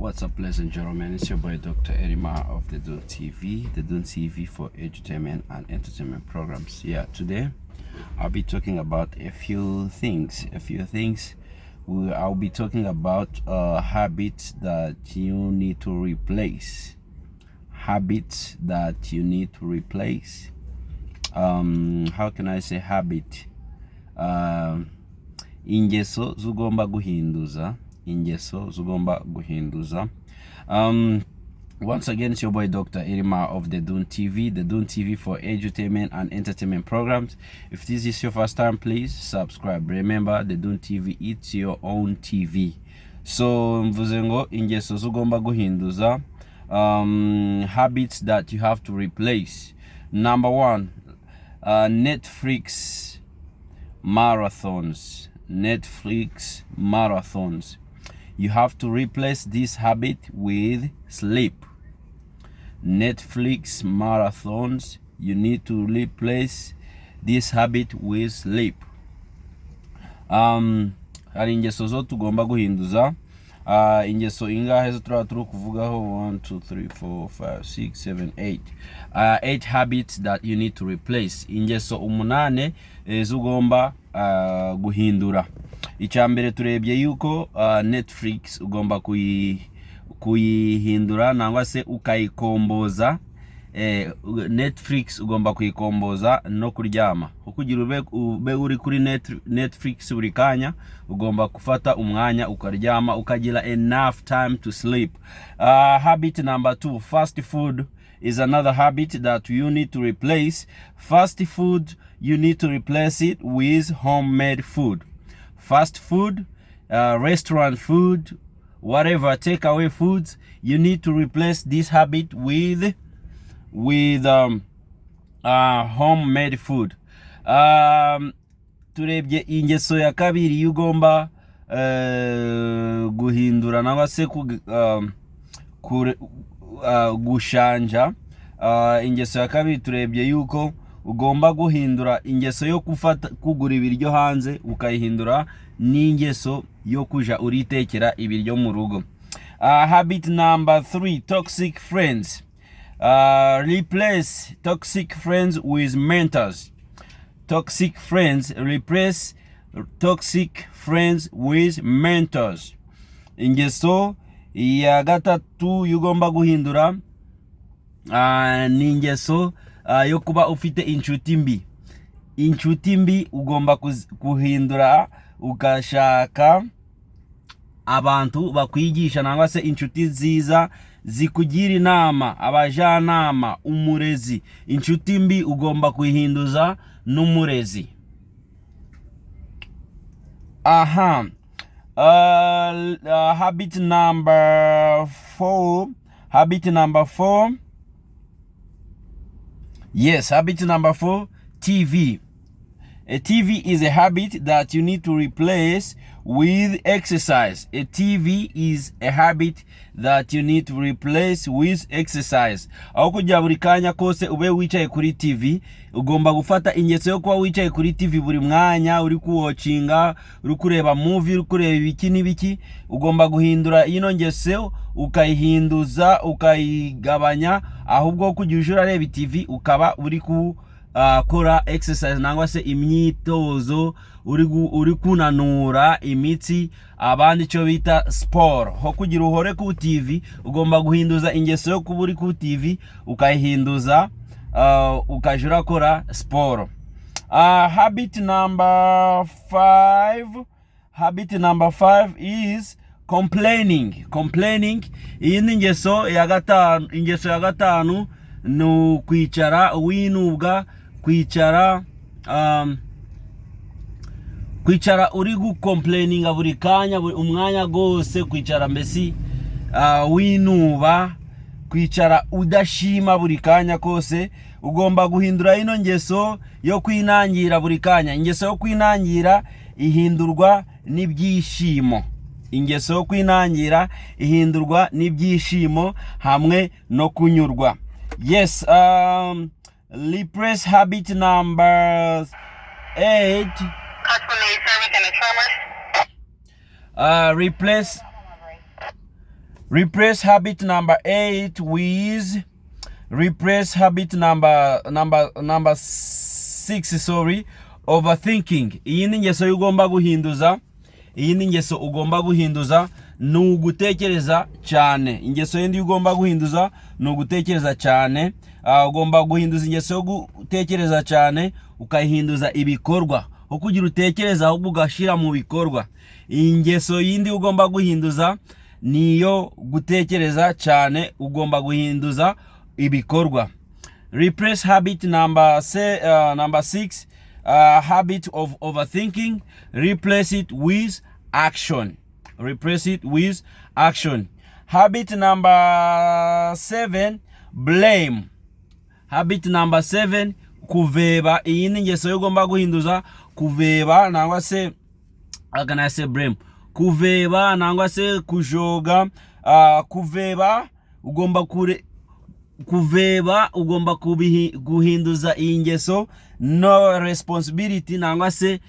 What's up, ladies and gentlemen? It's your boy Dr. Erima of the Dune TV, the Dune TV for edutainment and entertainment programs. Yeah, today I'll be talking about a few things. I'll be talking about habits that you need to replace. Habits that you need to replace. How can I say habit? Ingeso zugomba guhinduza. Once again, it's your boy Dr. Erima of the Dune TV, the Dune TV for edutainment and entertainment programs. If this is your first time, please subscribe. Remember, the Dune TV, it's your own TV. So mvuzengo ingeso zugomba guhinduza, habits that you have to replace. Number one, Netflix marathons. You have to replace this habit with sleep. Netflix marathons, you need to replace this habit with sleep. Hari ingeso zo tugomba guhinduza. Ingeso ingahe zo turi kuvugaho 1 2 3 4 5 6 7 8 8 habits that you need to replace. Ingeso umunane zugomba guhindura. Icyambere turebye yuko Netflix ugomba kuyihindura nangwa se ukayikomboza. Netflix ugomba kuyikomboza no kuryama. Kugira ube uri kuri Netflix buri kanya ugomba kufata umwanya ukaryama ukagira enough time to sleep. Habit number 2, fast food is another habit that you need to replace. Fast food, you need to replace it with homemade food. Fast food, restaurant food, whatever, takeaway foods, you need to replace this habit with homemade food. Turebye ingeso ya kabiri ugomba guhindura nangwa se gushanja. Ingeso ya kabiri turebye yuko ugomba guhindura ingeso yo kugura ibiryo hanze ukayihindura n'ingeso yo kuja uritekera ibiryo mu rugo. Habit number 3, toxic friends. Replace toxic friends with mentors. Toxic friends, replace toxic friends with mentors. Ingeso ya gatatu yugomba guhindura ni ingeso yo kuba ufite inshuti mbi. Inshuti mbi ugomba kuhindura ugashaka abantu bakwigisha nangwa se inshuti ziza zikugira inama, abajanama, umurezi. Inshuti mbi ugomba kuyihinduza n'umurezi. Habit number 4. Yes, habit number 4, TV. A TV is a habit that you need to replace with exercise. A TV is a habit that you need to replace with exercise. Aho kujya buri kanya kose ube wicaye kuri TV, ugomba gufata ingeso yo kuba wicaye kuri TV buri mwanya uri kuwatchinga, uri kureba movie, uri kureba ibiki n'ibiki. Ugomba guhindura ino ngeso ukayihinduza, ukayigabanya, ahubwo kujya ujura reba TV ukaba uri kora exercise nangwa se imyitozo, uri kunanura imitsi, abandi cyo bita sport. Ho kugira uhore ku TV ugomba guhinduza ingeso yo kuba uri ku TV ukayihinduza ukajura kora sport. Habit number 5 is complaining. Iyi ni ingeso ya gatanu no kwicara winubwa, kwicara uri complaining buri kanya umwanya gose, kwicara mbesi winuba, kwicara udashima buri kanya kose. Ugomba guhindura ino ngeso yo kwinangira buri kanya. Ingeso yo kwinangira ihindurwa n'ibyishimo. Ingeso yo kwinangira ihindurwa n'ibyishimo hamwe no kunyurwa. Yes, replace habit number 8. Replace Replace habit number 8 with number 6, sorry, overthinking. Iyi ni ingeso ugomba guhinduza. Iyi ni ingeso ugomba guhinduza ni ugutekereza cyane. Ingeso yindi ugomba guhinduza ni ugutekereza cyane. Ugomba guhinduza ingeso yo gutekereza cyane ukayihinduza ibikorwa. Aho kugira utekereza ahubwo ugashira mu bikorwa. Ingeso yindi ugomba guhinduza niyo gutekereza cyane, ugomba guhinduza ibikorwa. Replace habit number 6, habit of overthinking. Replace it with action. Replace it with action. Habit number 7, blame. Habit number 7, kuveba. Iyi ni ingeso ugomba guhinduza. Kuveba nangwa se agana se blame. Kuveba nangwa se kujoga. Kuveba ugomba guhinduza iyi ngeso no responsibility nangwa se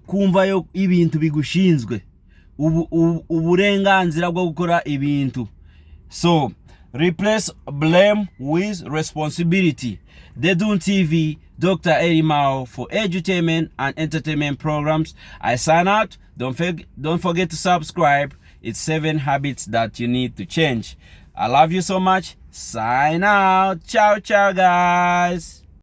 kumva yo ibintu bigushinzwe, uburenganzira bwo gukora ibintu. So replace blame with responsibility. Dedun TV, Dr. Erimao for edutainment and entertainment programs. I sign out. Don't forget to subscribe. It's 7 habits that you need to change. I love you so much. Sign out. Ciao, ciao, guys.